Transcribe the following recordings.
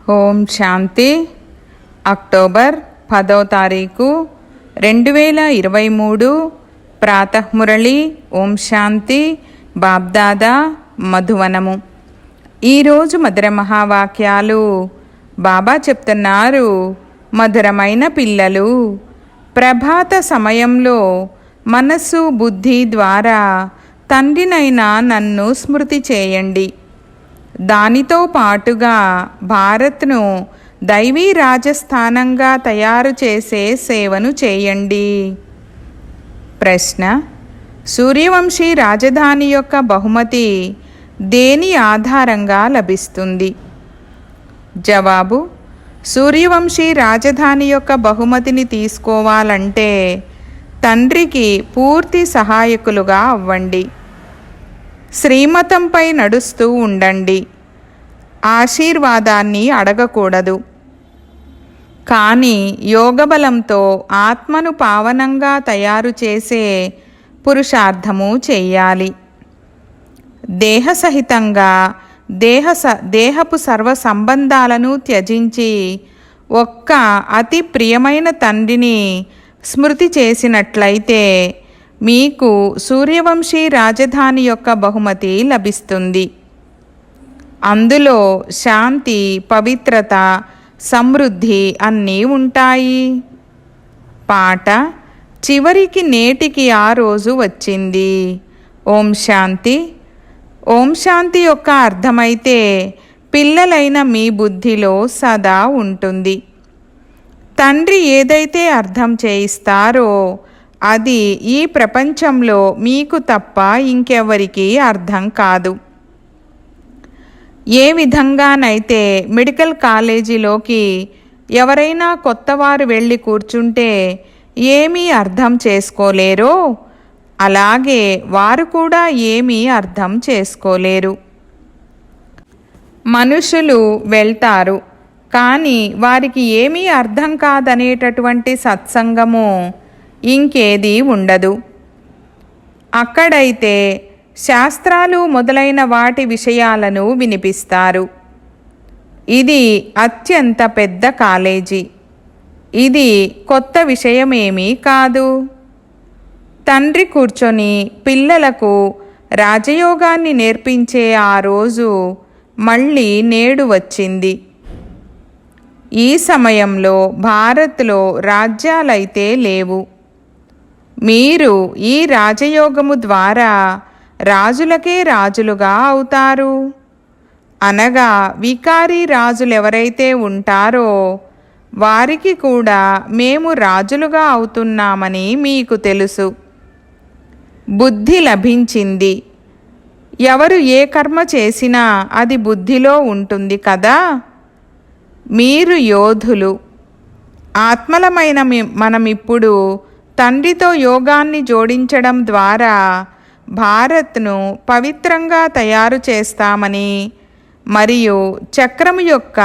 ఓం శాంతి. October 10వ తారీఖు 2023 ప్రాతఃమురళి. ఓం శాంతి. బాబ్దాదా మధువనము. ఈరోజు మధుర మహావాక్యాలు. బాబా చెప్తున్నారు, మధురమైన పిల్లలు, ప్రభాత సమయంలో మనస్సు బుద్ధి ద్వారా తండ్రినైన నన్ను స్మృతి చేయండి. దానితో పాటుగా భారత్ను దైవీ రాజస్థానంగా తయారు చేసే సేవను చేయండి. ప్రశ్న: సూర్యవంశీ రాజధాని యొక్క బహుమతి దేని ఆధారంగా లభిస్తుంది? జవాబు: సూర్యవంశీ రాజధాని యొక్క బహుమతిని తీసుకోవాలంటే తండ్రికి పూర్తి సహాయకులుగా అవ్వండి. శ్రీమతంపై నడుస్తూ ఉండండి. ఆశీర్వాదాన్ని అడగకూడదు, కానీ యోగబలంతో ఆత్మను పావనంగా తయారు చేసే పురుషార్థము చెయ్యాలి. దేహసహితంగా దేహపు సర్వ సంబంధాలను త్యజించి ఒక్క అతి ప్రియమైన తండ్రిని స్మృతి చేసినట్లయితే మీకు సూర్యవంశీ రాజధాని యొక్క బహుమతి లభిస్తుంది. అందులో శాంతి, పవిత్రత, సమృద్ధి అన్నీ ఉంటాయి. పాట: చివరికి నేటికి ఆ రోజు వచ్చింది. ఓం శాంతి. ఓం శాంతి యొక్క అర్థమైతే పిల్లలైన మీ బుద్ధిలో సదా ఉంటుంది. తండ్రి ఏదైతే అర్థం చేయిస్తారో అది ఈ ప్రపంచంలో మీకు తప్ప ఇంకెవరికి అర్థం కాదు. ఏ విధంగానైతే మెడికల్ కాలేజీలోకి ఎవరైనా కొత్తవారు వెళ్ళి కూర్చుంటే ఏమీ అర్థం చేసుకోలేరో, అలాగే వారు కూడా ఏమీ అర్థం చేసుకోలేరు. మనుషులు వెళ్తారు, కానీ వారికి ఏమీ అర్థం కాదనేటటువంటి సత్సంగము ఇంకేదీ ఉండదు. అక్కడైతే శాస్త్రాలు మొదలైన వాటి విషయాలను వినిపిస్తారు. ఇది అత్యంత పెద్ద కాలేజీ. ఇది కొత్త విషయమేమీ కాదు. తండ్రి కూర్చొని పిల్లలకు రాజయోగాన్ని నేర్పించే ఆ రోజు మళ్ళీ నేడు వచ్చింది. ఈ సమయంలో భారత్లో రాజ్యాలైతే లేవు. మీరు ఈ రాజయోగము ద్వారా రాజులకే రాజులుగా అవుతారు. అనగా వికారీ రాజులెవరైతే ఉంటారో వారికి కూడా మేము రాజులుగా అవుతున్నామని మీకు తెలుసు. బుద్ధి లభించింది. ఎవరు ఏ కర్మ చేసినా అది బుద్ధిలో ఉంటుంది కదా. మీరు యోధులు. ఆత్మలమైన మనమిప్పుడు తండ్రితో యోగాన్ని జోడించడం ద్వారా భారత్ను పవిత్రంగా తయారు చేస్తామని మరియు చక్రము యొక్క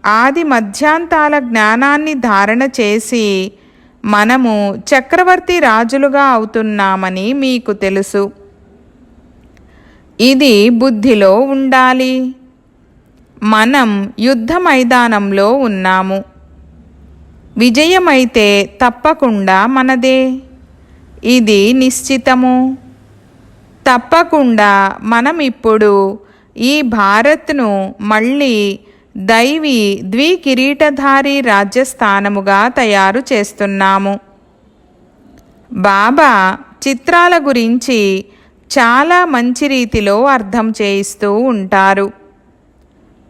ఆది మధ్యాంతాల జ్ఞానాన్ని ధారణ చేసి మనము చక్రవర్తి రాజులుగా అవుతున్నామని మీకు తెలుసు. ఇది బుద్ధిలో ఉండాలి. మనం యుద్ధ మైదానంలో ఉన్నాము. విజయమైతే తప్పకుండా మనదే. ఇది నిశ్చితము. తప్పకుండా మనం ఇప్పుడు ఈ భారత్ను మళ్ళీ దైవీ ద్వికిరీటధారి రాజ్యస్థానముగా తయారు చేస్తున్నాము. బాబా చిత్రాల గురించి చాలా మంచి రీతిలో అర్థం చేయిస్తూ ఉంటారు.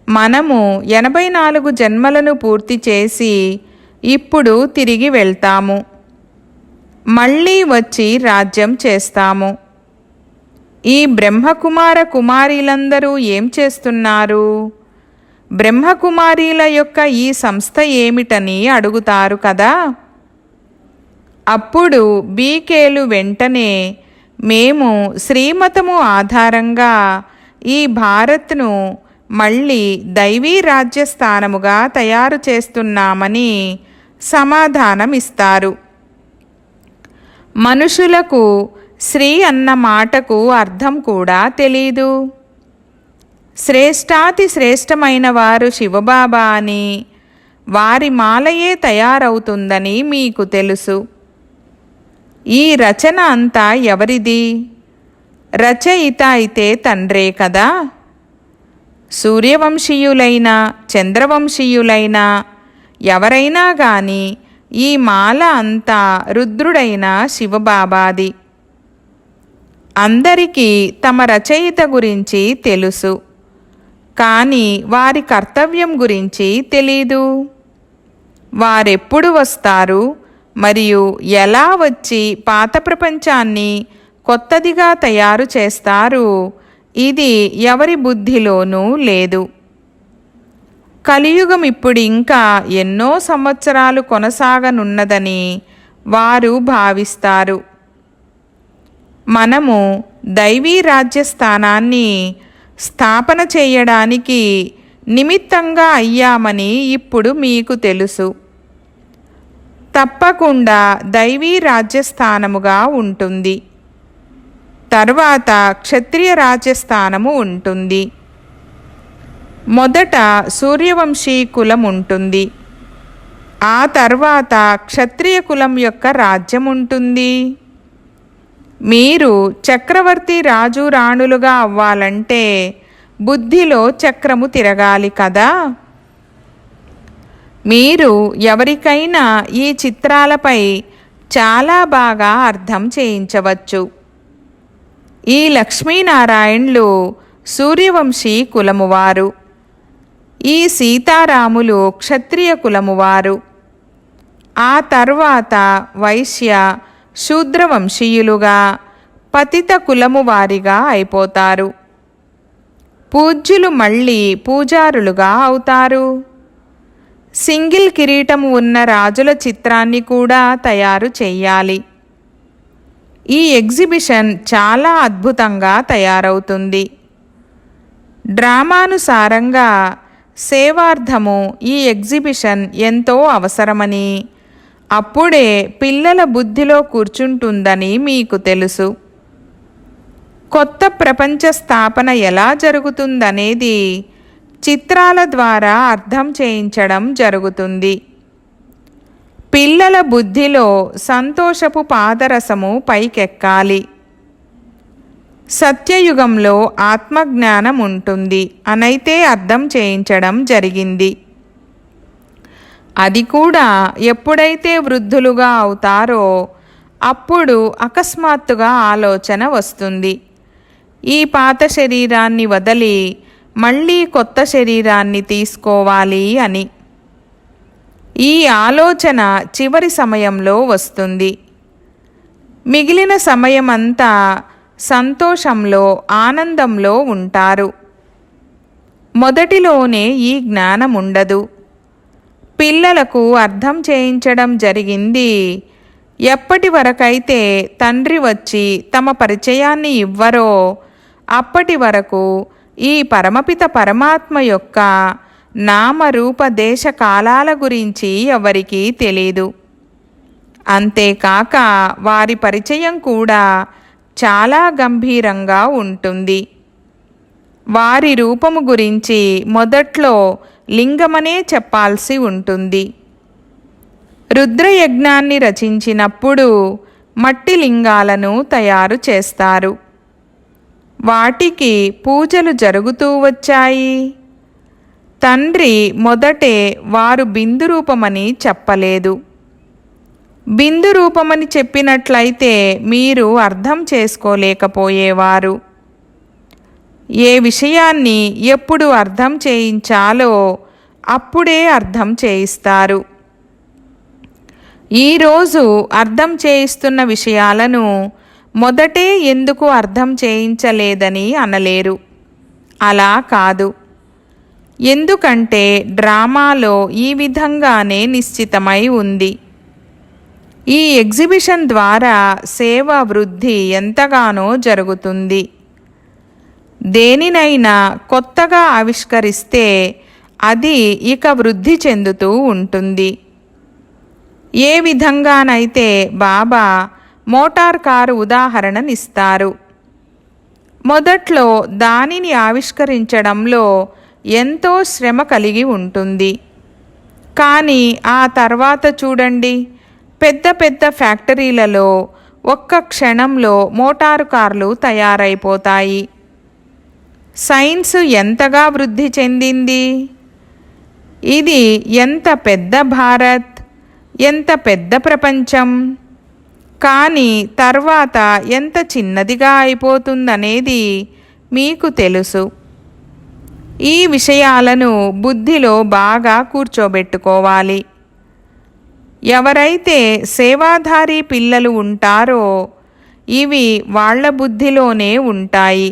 మనము 84 జన్మలను పూర్తి చేసి ఇప్పుడు తిరిగి వెళ్తాము. మళ్ళీ వచ్చి రాజ్యం చేస్తాము. ఈ బ్రహ్మకుమార కుమారీలందరూ ఏం చేస్తున్నారు? బ్రహ్మకుమారీల యొక్క ఈ సంస్థ ఏమిటని అడుగుతారు కదా. అప్పుడు బీకేలు వెంటనే మేము శ్రీమతము ఆధారంగా ఈ భారత్ను మళ్ళీ దైవీ రాజ్యస్థానముగా తయారు చేస్తున్నామని సమాధానమిస్తారు. మనుషులకు శ్రీ అన్న మాటకు అర్థం కూడా తెలీదు. శ్రేష్టాతి శ్రేష్టమైన వారు శివబాబా అని, వారి మాలయే తయారవుతుందని మీకు తెలుసు. ఈ రచన అంతా ఎవరిది? రచయిత అయితే తండ్రే కదా. సూర్యవంశీయులైనా చంద్రవంశీయులైనా ఎవరైనా గాని ఈ మాల అంతా రుద్రుడైన శివబాబాది. అందరికీ తమ రచయిత గురించి తెలుసు, కానీ వారి కర్తవ్యం గురించి తెలీదు. వారెప్పుడు వస్తారు మరియు ఎలా వచ్చి పాత ప్రపంచాన్ని కొత్తదిగా తయారు చేస్తారు, ఇది ఎవరి బుద్ధిలోనూ లేదు. కలియుగం ఇప్పుడు ఇంకా ఎన్నో సంవత్సరాలు కొనసాగనున్నదని వారు భావిస్తారు. మనము దైవీ రాజ్యస్థానాన్ని స్థాపన చేయడానికి నిమిత్తంగా అయ్యామని ఇప్పుడు మీకు తెలుసు. తప్పకుండా దైవీ రాజ్యస్థానముగా ఉంటుంది. తర్వాత క్షత్రియ రాజ్యస్థానము ఉంటుంది. మొదట సూర్యవంశీ కులం ఉంటుంది. ఆ తర్వాత క్షత్రియ కులం యొక్క రాజ్యం ఉంటుంది. మీరు చక్రవర్తి రాజు రాణులుగా అవ్వాలంటే బుద్ధిలో చక్రము తిరగాలి కదా. మీరు ఎవరికైనా ఈ చిత్రాలపై చాలా బాగా అర్థం చేయించవచ్చు. ఈ లక్ష్మీనారాయణులు సూర్యవంశీ కులమువారు, ఈ సీతారాములు క్షత్రియ కులమువారు, ఆ తర్వాత వైశ్య శూద్రవంశీయులుగా పతిత కులము వారిగా అయిపోతారు. పూజ్యులు మళ్ళీ పూజారులుగా అవుతారు. సింగిల్ కిరీటము ఉన్న రాజుల చిత్రాన్ని కూడా తయారు చెయ్యాలి. ఈ ఎగ్జిబిషన్ చాలా అద్భుతంగా తయారవుతుంది. డ్రామానుసారంగా సేవార్థము ఈ ఎగ్జిబిషన్ ఎంతో అవసరమని, అప్పుడే పిల్లల బుద్ధిలో కూర్చుంటుందని మీకు తెలుసు. కొత్త ప్రపంచ స్థాపన ఎలా జరుగుతుందనేది చిత్రాల ద్వారా అర్థం చేయించడం జరుగుతుంది. పిల్లల బుద్ధిలో సంతోషపు పాదరసము పైకెక్కాలి. సత్యయుగంలో ఆత్మజ్ఞానం ఉంటుంది అనైతే అర్థం చేయించడం జరిగింది. అది కూడా ఎప్పుడైతే వృద్ధులుగా అవుతారో అప్పుడు అకస్మాత్తుగా ఆలోచన వస్తుంది, ఈ పాత శరీరాన్ని వదిలి మళ్ళీ కొత్త శరీరాన్ని తీసుకోవాలి అని. ఈ ఆలోచన చివరి సమయంలో వస్తుంది. మిగిలిన సమయమంతా సంతోషంలో ఆనందంలో ఉంటారు. మొదటిలోనే ఈ జ్ఞానం ఉండదు. పిల్లలకు అర్థం చేయించడం జరిగింది, ఎప్పటి వరకైతే తండ్రి వచ్చి తమ పరిచయాన్ని ఇవ్వరో అప్పటి వరకు ఈ పరమపిత పరమాత్మ యొక్క నామరూప దేశ కాలాల గురించి ఎవరికీ తెలీదు. అంతేకాక వారి పరిచయం కూడా చాలా గంభీరంగా ఉంటుంది. వారి రూపము గురించి మొదట్లో లింగమనే చెప్పాల్సి ఉంటుంది. రుద్రయజ్ఞాన్ని రచించినప్పుడు మట్టి లింగాలను తయారు చేస్తారు. వాటికి పూజలు జరుగుతూ వచ్చాయి. తండ్రి మొదటే వారు బిందు రూపమని చెప్పలేదు. బిందు రూపమని చెప్పినట్లయితే మీరు అర్థం చేసుకోలేకపోయేవారు. ఏ విషయాన్ని ఎప్పుడు అర్థం చేయించాలో అప్పుడే అర్థం చేయిస్తారు. ఈరోజు అర్థం చేయిస్తున్న విషయాలను మొదటే ఎందుకు అర్థం చేయించలేదని అనలేరు. అలా కాదు. ఎందుకంటే డ్రామాలో ఈ విధంగానే నిశ్చితమై ఉంది. ఈ ఎగ్జిబిషన్ ద్వారా సేవ వృద్ధి ఎంతగానో జరుగుతుంది. దేనినైనా కొత్తగా ఆవిష్కరిస్తే అది ఇక వృద్ధి చెందుతూ ఉంటుంది. ఏ విధంగానైతే బాబా మోటార్ కారు ఉదాహరణనిస్తారు. మొదట్లో దానిని ఆవిష్కరించడంలో ఎంతో శ్రమ కలిగి ఉంటుంది. కానీ ఆ తర్వాత చూడండి, పెద్ద పెద్ద ఫ్యాక్టరీలలో ఒక్క క్షణంలో మోటారు కార్లు తయారైపోతాయి. సైన్స్ ఎంతగా వృద్ధి చెందింది! ఇది ఎంత పెద్ద భారత్, ఎంత పెద్ద ప్రపంచం! కానీ తర్వాత ఎంత చిన్నదిగా అయిపోతుందనేది మీకు తెలుసు. ఈ విషయాలను బుద్ధిలో బాగా కూర్చోబెట్టుకోవాలి. ఎవరైతే సేవాధారి పిల్లలు ఉంటారో ఇవి వాళ్ళ బుద్ధిలోనే ఉంటాయి.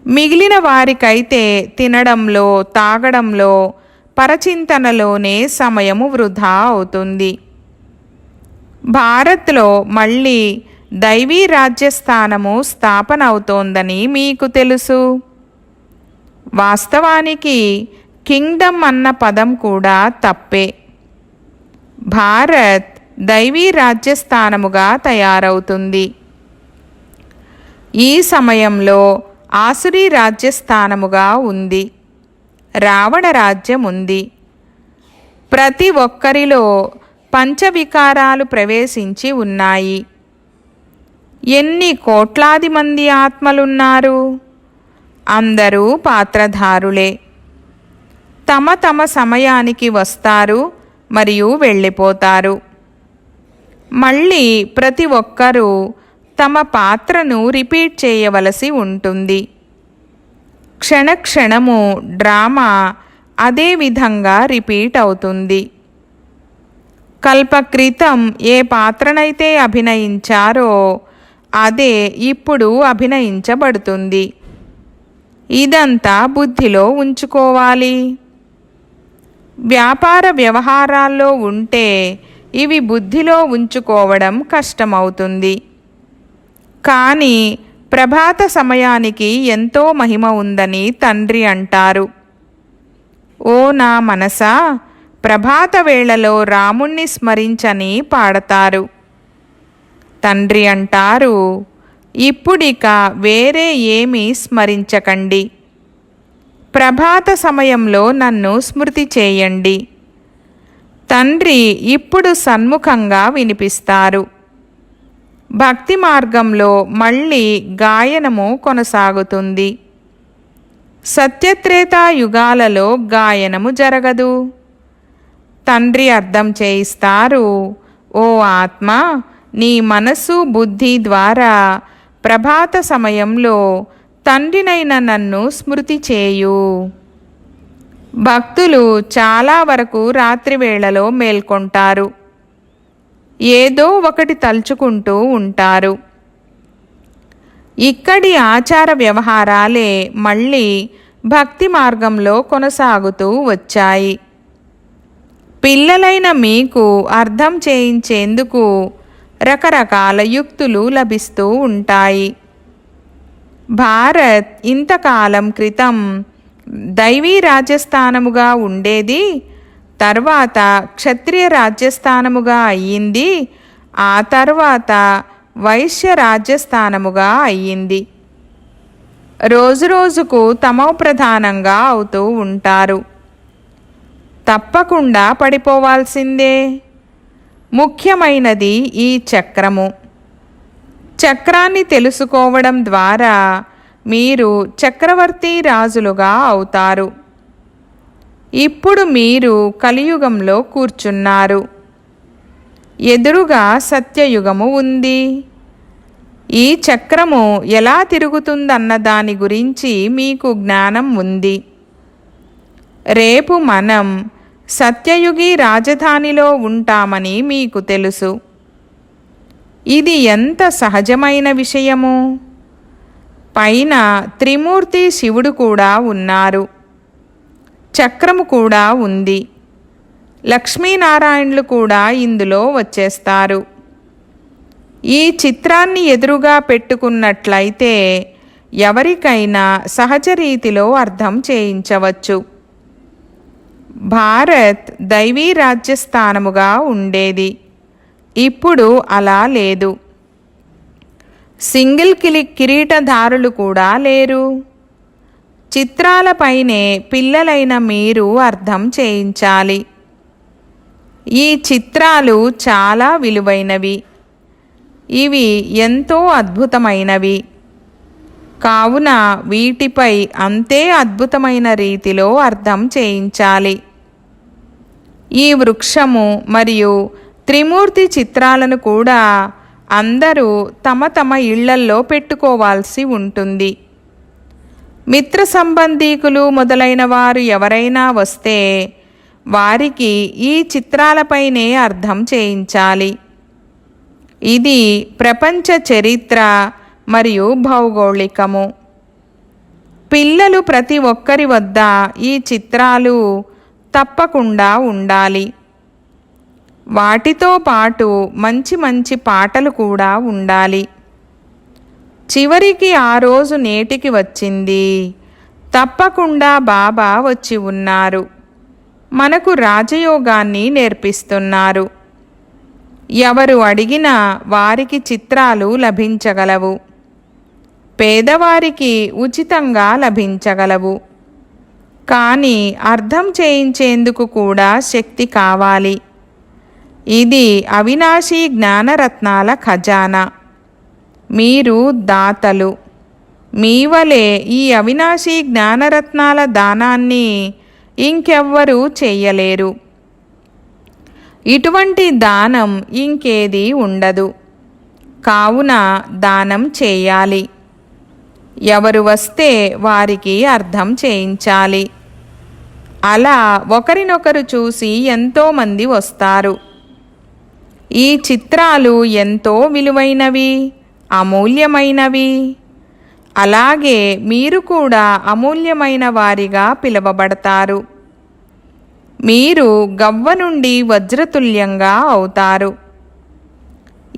మిగిలిన వారికైతే తినడంలో, తాగడంలో, పరచింతనలోనే సమయము వృధా అవుతుంది. భారత్లో మళ్ళీ దైవీ రాజ్యస్థానము స్థాపన అవుతోందని మీకు తెలుసు. వాస్తవానికి కింగ్డమ్ అన్న పదం కూడా తప్పే. భారత్ దైవీ రాజ్యస్థానముగా తయారవుతుంది. ఈ సమయంలో ఆసురీ రాజ్యస్థానముగా ఉంది. రావణ రాజ్యం ఉంది. ప్రతి ఒక్కరిలో పంచవికారాలు ప్రవేశించి ఉన్నాయి. ఎన్ని కోట్లాది మంది ఆత్మలున్నారు! అందరూ పాత్రధారులే. తమ తమ సమయానికి వస్తారు మరియు వెళ్ళిపోతారు. మళ్ళీ ప్రతి ఒక్కరూ తమ పాత్రను రిపీట్ చేయవలసి ఉంటుంది. క్షణక్షణము డ్రామా అదే విధంగా రిపీట్ అవుతుంది. కల్పక్రితం ఏ పాత్రనైతే అభినయించారో అదే ఇప్పుడు అభినయించబడుతుంది. ఇదంతా బుద్ధిలో ఉంచుకోవాలి. వ్యాపార వ్యవహారాల్లో ఉంటే ఇవి బుద్ధిలో ఉంచుకోవడం కష్టమవుతుంది. కానీ ప్రభాత సమయానికి ఎంతో మహిమ ఉందని తండ్రి అంటారు. ఓ నా మనసా, ప్రభాత వేళలో రాముణ్ణి స్మరించని పాడతారు. తండ్రి అంటారు, ఇప్పుడిక వేరే ఏమీ స్మరించకండి. ప్రభాత సమయంలో నన్ను స్మృతి చేయండి. తండ్రి ఇప్పుడు సన్ముఖంగా వినిపిస్తారు. భక్తి మార్గంలో మళ్ళీ గాయనము కొనసాగుతుంది. సత్యత్రేతా యుగాలలో గాయనము జరగదు. తండ్రి అర్థం చేయిస్తారు, ఓ ఆత్మ, నీ మనసు బుద్ధి ద్వారా ప్రభాత సమయంలో తండ్రినైన నన్ను స్మృతి చేయు. భక్తులు చాలా వరకు రాత్రి వేళలో మేల్కొంటారు. ఏదో ఒకటి తలుచుకుంటూ ఉంటారు. ఇక్కడి ఆచార వ్యవహారాలే మళ్ళీ భక్తి మార్గంలో కొనసాగుతూ వచ్చాయి. పిల్లలైన మీకు అర్థం చేయించేందుకు రకరకాల యుక్తులు లభిస్తూ ఉంటాయి. భారత్ ఇంతకాలం క్రితం దైవీ రాజ్యస్థానముగా ఉండేది, తర్వాత క్షత్రియ రాజ్యస్థానముగా అయ్యింది, ఆ తర్వాత వైశ్య రాజ్యస్థానముగా అయ్యింది. రోజురోజుకు తమో ప్రధానంగా అవుతూ ఉంటారు. తప్పకుండా పడిపోవాల్సిందే. ముఖ్యమైనది ఈ చక్రము. చక్రాన్ని తెలుసుకోవడం ద్వారా మీరు చక్రవర్తి రాజులుగా అవుతారు. ఇప్పుడు మీరు కలియుగంలో కూర్చున్నారు. ఎదురుగా సత్యయుగము ఉంది. ఈ చక్రము ఎలా తిరుగుతుందన్న దాని గురించి మీకు జ్ఞానం ఉంది. రేపు మనం సత్యయుగి రాజధానిలో ఉంటామని మీకు తెలుసు. ఇది ఎంత సహజమైన విషయము. పైన త్రిమూర్తి శివుడు కూడా ఉన్నారు. చక్రము కూడా ఉంది. లక్ష్మీనారాయణులు కూడా ఇందులో వచ్చేస్తారు. ఈ చిత్రాన్ని ఎదురుగా పెట్టుకున్నట్లయితే ఎవరికైనా సహజ రీతిలో అర్థం చేయించవచ్చు. భారత్ దైవీ రాజ్యస్థానముగా ఉండేది. ఇప్పుడు అలా లేదు. సింగిల్ కిరీటధారులు కూడా లేరు. చిత్రాలపైనే పిల్లలైన మీరు అర్థం చేయించాలి. ఈ చిత్రాలు చాలా విలువైనవి. ఇవి ఎంతో అద్భుతమైనవి. కావున వీటిపై అంతే అద్భుతమైన రీతిలో అర్థం చేయించాలి. ఈ వృక్షము మరియు త్రిమూర్తి చిత్రాలను కూడా అందరూ తమ తమ ఇళ్లల్లో పెట్టుకోవాల్సి ఉంటుంది. మిత్ర సంబంధీకులు మొదలైన వారు ఎవరైనా వస్తే వారికి ఈ చిత్రాలపైనే అర్థం చేయించాలి. ఇది ప్రపంచ చరిత్ర మరియు భౌగోళికము. పిల్లలు ప్రతి ఒక్కరి వద్ద ఈ చిత్రాలు తప్పకుండా ఉండాలి. వాటితో పాటు మంచి మంచి పాటలు కూడా ఉండాలి. చివరికి ఆ రోజు నేటికి వచ్చింది. తప్పకుండా బాబా వచ్చి ఉన్నారు. మనకు రాజయోగాన్ని నేర్పిస్తున్నారు. ఎవరు అడిగినా వారికి చిత్రాలు లభించగలవు. పేదవారికి ఉచితంగా లభించగలవు. కానీ అర్థం చేయించేందుకు కూడా శక్తి కావాలి. ఇది అవినాశీ జ్ఞానరత్నాల ఖజానా. మీరు దాతలు. మీ వలె ఈ అవినాశీ జ్ఞానరత్నాల దానాన్ని ఇంకెవ్వరూ చెయ్యలేరు. ఇటువంటి దానం ఇంకేది ఉండదు. కావున దానం చేయాలి. ఎవరు వస్తే వారికి అర్థం చేయించాలి. అలా ఒకరినొకరు చూసి ఎంతోమంది వస్తారు. ఈ చిత్రాలు ఎంతో విలువైనవి, అమూల్యమైనవి. అలాగే మీరు కూడా అమూల్యమైన వారిగా పిలువబడతారు. మీరు గవ్వ నుండి వజ్రతుల్యంగా అవుతారు.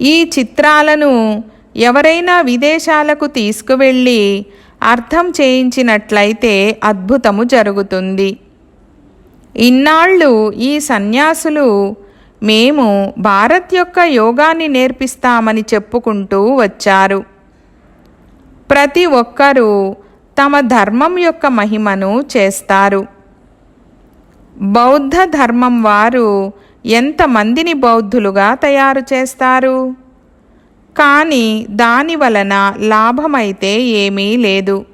ఈ చిత్రాలను ఎవరైనా విదేశాలకు తీసుకువెళ్ళి అర్థం చేయించినట్లయితే అద్భుతము జరుగుతుంది. ఇన్నాళ్ళు ఈ సన్యాసులు మేము భారత్ యొక్క యోగాన్ని నేర్పిస్తామని చెప్పుకుంటూ వచ్చారు. ప్రతి ఒక్కరూ తమ ధర్మం యొక్క మహిమను చేస్తారు. బౌద్ధ ధర్మం వారు ఎంతమందిని బౌద్ధులుగా తయారు చేస్తారు? కానీ దాని వలన లాభమైతే ఏమీ లేదు.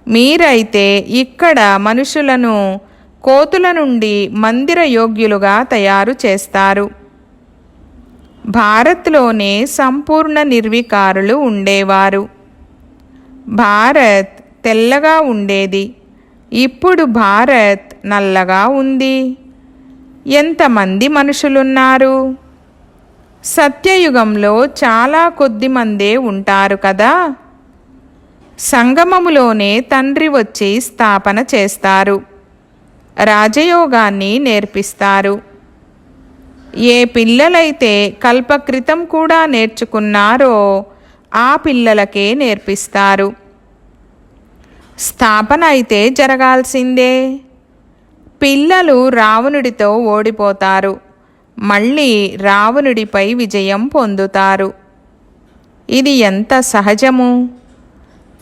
మీరైతే ఇక్కడ మనుషులను కోతుల నుండి మందిర యోగ్యులుగా తయారు చేస్తారు. భారత్లోనే సంపూర్ణ నిర్వికారులు ఉండేవారు. భారత్ తెల్లగా ఉండేది. ఇప్పుడు భారత్ నల్లగా ఉంది. ఎంతమంది మనుషులున్నారు? సత్యయుగంలో చాలా కొద్ది మందే ఉంటారు కదా. సంగమములోనే తండ్రి వచ్చి స్థాపన చేస్తారు. రాజయోగాన్ని నేర్పిస్తారు. ఏ పిల్లలైతే కల్పక్రితం కూడా నేర్చుకున్నారో ఆ పిల్లలకే నేర్పిస్తారు. స్థాపన అయితే జరగాల్సిందే. పిల్లలు రావణుడితో ఓడిపోతారు. మళ్ళీ రావణుడిపై విజయం పొందుతారు. ఇది ఎంత సహజము.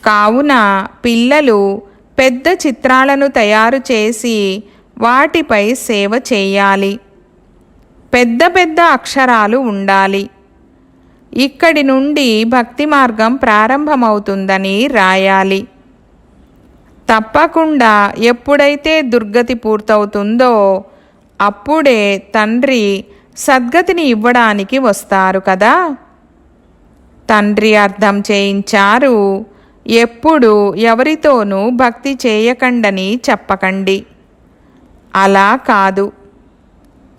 కావున పిల్లలు పెద్ద చిత్రాలను తయారు చేసి వాటిపై సేవ చేయాలి. పెద్ద పెద్ద అక్షరాలు ఉండాలి. ఇక్కడి నుండి భక్తి మార్గం ప్రారంభమవుతుందని రాయాలి. తప్పకుండా ఎప్పుడైతే దుర్గతి పూర్తవుతుందో అప్పుడే తండ్రి సద్గతిని ఇవ్వడానికి వస్తారు కదా. తండ్రి అర్థం చేయించారు, ఎప్పుడు ఎవరితోనూ భక్తి చేయకండని చెప్పకండి. అలా కాదు,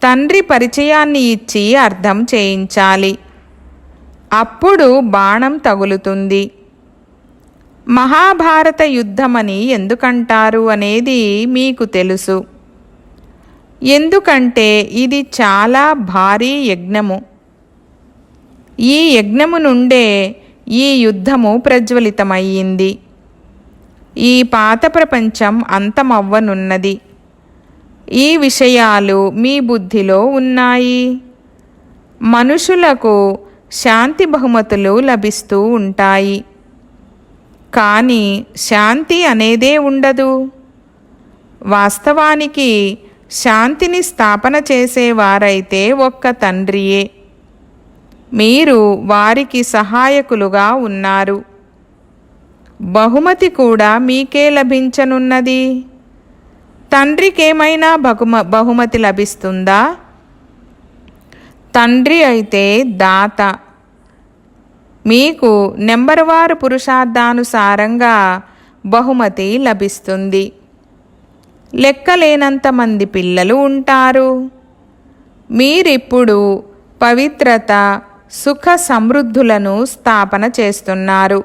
తండ్రి పరిచయాన్ని ఇచ్చి అర్థం చేయించాలి. అప్పుడు బాణం తగులుతుంది. మహాభారత యుద్ధమని ఎందుకంటారు అనేది మీకు తెలుసు. ఎందుకంటే ఇది చాలా భారీ యజ్ఞము. ఈ యజ్ఞము నుండే ఈ యుద్ధము ప్రజ్వలితమయ్యింది. ఈ పాత ప్రపంచం అంతమవ్వనున్నది. ఈ విషయాలు మీ బుద్ధిలో ఉన్నాయి. మనుషులకు శాంతి బహుమతులు లభిస్తూ ఉంటాయి. కానీ శాంతి అనేదే ఉండదు. వాస్తవానికి శాంతిని స్థాపన చేసేవారైతే ఒక్క తండ్రియే. మీరు వారికి సహాయకులుగా ఉన్నారు. బహుమతి కూడా మీకే లభించనున్నది. తండ్రికేమైనా బహుమతి లభిస్తుందా? తండ్రి అయితే దాత. మీకు నెంబరువారు పురుషార్థానుసారంగా బహుమతి లభిస్తుంది. లెక్కలేనంత మంది పిల్లలు ఉంటారు. మీరిప్పుడు పవిత్రత, సుఖ సమృద్ధులను స్థాపన చేస్తున్నారు.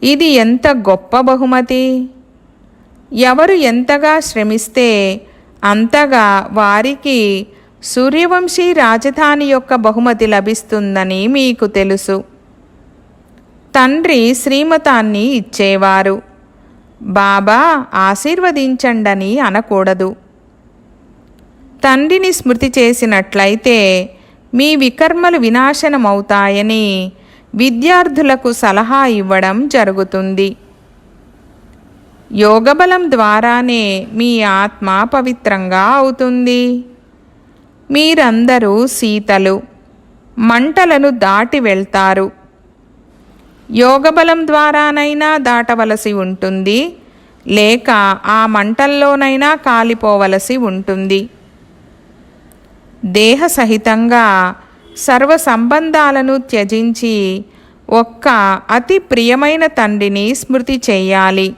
ఇది ఎంత గొప్ప బహుమతి! ఎవరు ఎంతగా శ్రమిస్తే అంతగా వారికి సూర్యవంశీ రాజధాని యొక్క బహుమతి లభిస్తుందని మీకు తెలుసు. తండ్రి శ్రీమతాన్ని ఇచ్చేవారు. బాబా ఆశీర్వదించండని అనకూడదు. తండ్రిని స్మృతి చేసినట్లయితే మీ వికర్మలు వినాశనమవుతాయని విద్యార్థులకు సలహా ఇవ్వడం జరుగుతుంది. యోగబలం ద్వారానే మీ ఆత్మ పవిత్రంగా అవుతుంది. మీరందరూ సీతలు, మంటలను దాటి వెళ్తారు. యోగబలం ద్వారానైనా దాటవలసి ఉంటుంది, లేక ఆ మంటల్లోనైనా కాలిపోవలసి ఉంటుంది. దేహ సహితంగా సర్వ సంబంధాలను త్యజించి ఒక్క అతి ప్రియమైన తండ్రిని స్మృతి చేయాలి.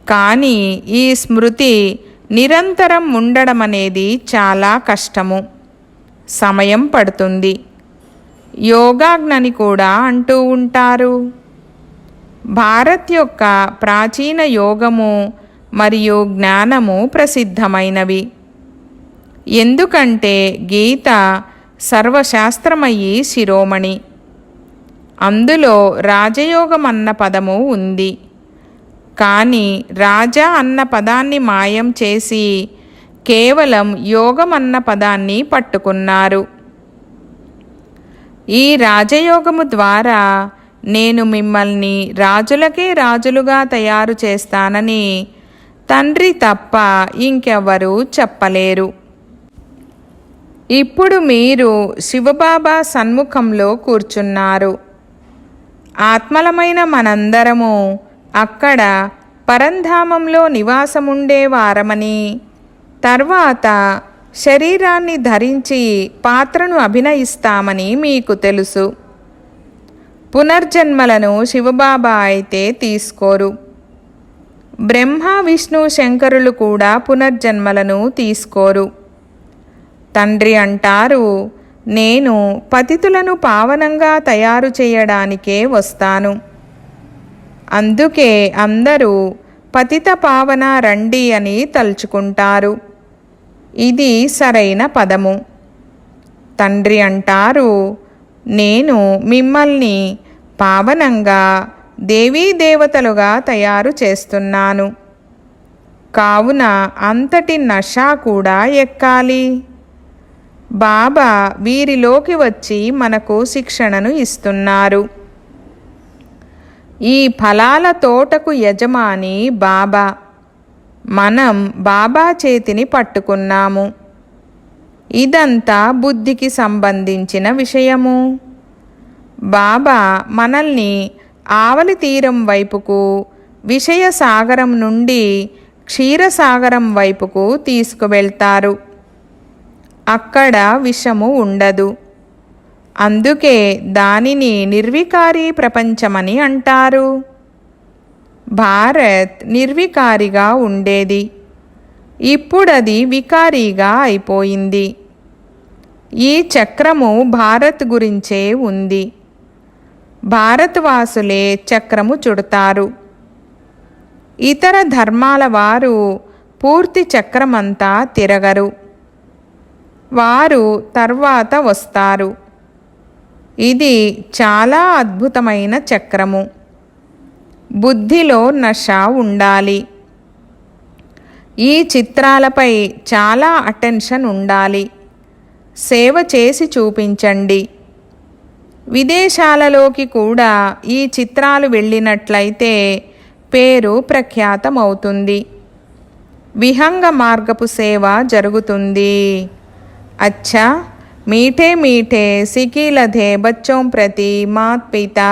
కానీ ఈ స్మృతి నిరంతరం ఉండడం అనేది చాలా కష్టము, సమయం పడుతుంది. యోగాజ్ఞని కూడా అంటూ ఉంటారు. భారత్ యొక్క ప్రాచీన యోగము మరియు జ్ఞానము ప్రసిద్ధమైనవి. ఎందుకంటే గీత సర్వశాస్త్రమయీ శిరోమణి. అందులో రాజయోగం అన్న పదము ఉంది. కానీ రాజా అన్న పదాన్ని మాయం చేసి కేవలం యోగం అన్న పదాన్ని పట్టుకున్నారు. ఈ రాజయోగము ద్వారా నేను మిమ్మల్ని రాజులకే రాజులుగా తయారు చేస్తానని తండ్రి తప్ప ఇంకెవ్వరూ చెప్పలేరు. ఇప్పుడు మీరు శివబాబా సన్ముఖంలో కూర్చున్నారు. ఆత్మలమైన మనందరము అక్కడ పరంధామంలో నివాసముండేవారమని, తర్వాత శరీరాన్ని ధరించి పాత్రను అభినయిస్తామని మీకు తెలుసు. పునర్జన్మలను శివబాబా అయితే తీసుకోరు. బ్రహ్మ, విష్ణు, శంకరులు కూడా పునర్జన్మలను తీసుకోరు. తండ్రి అంటారు, నేను పతితులను పావనంగా తయారు చేయడానికే వస్తాను. అందుకే అందరూ పతిత పావన రండి అని తలుచుకుంటారు. ఇది సరైన పదము. తండ్రి అంటారు, నేను మిమ్మల్ని పావనంగా దేవీ దేవతలుగా తయారు చేస్తున్నాను. కావున అంతటి నష కూడా ఎక్కాలి. బాబా వీరిలోకి వచ్చి మనకు శిక్షణను ఇస్తున్నారు. ఈ ఫలాల తోటకు యజమాని బాబా. మనం బాబా చేతిని పట్టుకున్నాము. ఇదంతా బుద్ధికి సంబంధించిన విషయము. బాబా మనల్ని ఆవలి తీరం వైపుకు, విషయ సాగరం నుండి క్షీరసాగరం వైపుకు తీసుకువెళ్తారు. అక్కడ విషము ఉండదు. అందుకే దానిని నిర్వికారి ప్రపంచమని అంటారు. భారత్ నిర్వికారిగా ఉండేది. ఇప్పుడది వికారీగా అయిపోయింది. ఈ చక్రము భారత్ గురించే ఉంది. భారతవాసులే చక్రము చుడతారు. ఇతర ధర్మాల వారు పూర్తి చక్రమంతా తిరగరు. వారు తర్వాత వస్తారు. ఇది చాలా అద్భుతమైన చక్రము. బుద్ధిలో నష ఉండాలి. ఈ చిత్రాలపై చాలా అటెన్షన్ ఉండాలి. సేవ చేసి చూపించండి. విదేశాలలోకి కూడా ఈ చిత్రాలు వెళ్ళినట్లయితే పేరు ప్రఖ్యాతమవుతుంది. విహంగ మార్గపు సేవ జరుగుతుంది. అచ్చా मीठे मीठे सिकीलधे बच्चों प्रति मात पिता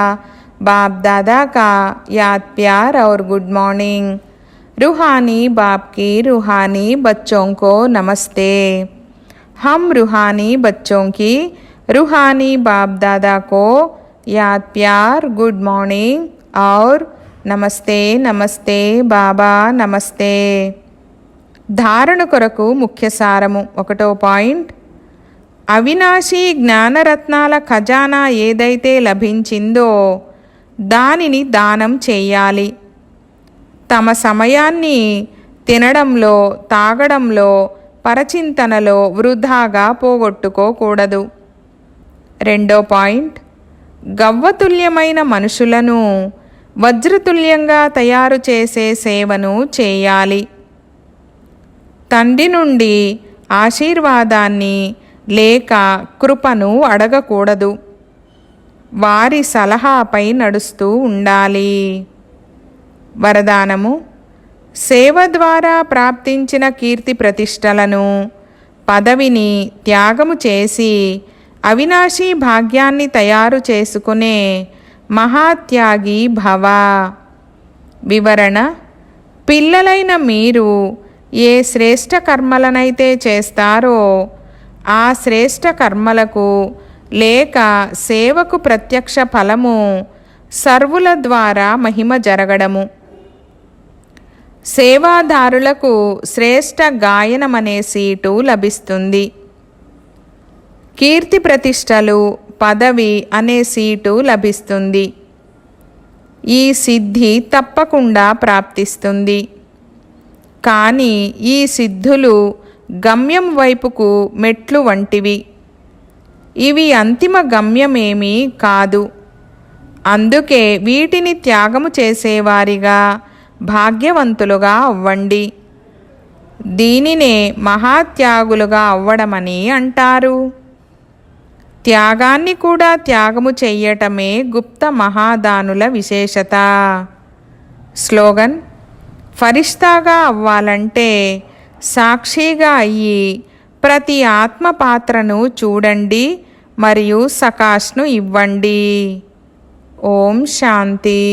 बाप दादा का याद प्यार और गुड मॉर्निंग. रूहानी बाप की रूहानी बच्चों को नमस्ते. हम रूहानी बच्चों की रूहानी बाप दादा को याद प्यार गुड मॉर्निंग और నమస్తే నమస్తే బాబా నమస్తే. ధారణ కొరకు ముఖ్య సారము. 1వ పాయింట్, అవినాశీ జ్ఞానరత్నాల ఖజానా ఏదైతే లభించిందో దానిని దానం చేయాలి. తమ సమయాన్ని తినడంలో, తాగడంలో, పరచింతనలో వృధాగా పోగొట్టుకోకూడదు. 2వ పాయింట్, గవ్వతుల్యమైన మనుషులను వజ్రతుల్యంగా తయారు చేసే సేవను చేయాలి. తండ్రి నుండి ఆశీర్వాదాన్ని లేక కృపను అడగకూడదు. వారి సలహాపై నడుస్తూ ఉండాలి. వరదానము: సేవ ద్వారా ప్రాప్తించిన కీర్తి ప్రతిష్టలను, పదవిని త్యాగము చేసి అవినాశీ భాగ్యాన్ని తయారు చేసుకునే మహాత్యాగి భవ. వివరణ: పిల్లలైన మీరు ఏ శ్రేష్ఠ కర్మలనైతే చేస్తారో ఆ శ్రేష్ఠ కర్మలకు లేక సేవకు ప్రత్యక్ష ఫలము సర్వుల ద్వారా మహిమ జరగడము. సేవాదారులకు శ్రేష్ఠ గాయనమనే సీటు లభిస్తుంది. కీర్తి ప్రతిష్టలు, పదవి అనే సీటు లభిస్తుంది. ఈ సిద్ధి తప్పకుండా ప్రాప్తిస్తుంది. కానీ ఈ సిద్ధులు గమ్యం వైపుకు మెట్లు వంటివి. ఇవి అంతిమ గమ్యమేమీ కాదు. అందుకే వీటిని త్యాగము చేసేవారిగా, భాగ్యవంతులుగా అవ్వండి. దీనినే మహాత్యాగులుగా అవ్వడమని అంటారు. త్యాగాన్ని కూడా త్యాగము చెయ్యటమే గుప్త మహాదానుల విశేషత. స్లోగన్: ఫరిష్తాగా అవ్వాలంటే సాక్షిగా అయ్యి ప్రతి ఆత్మ పాత్రను చూడండి మరియు సకాష్ను ఇవ్వండి. ఓం శాంతి.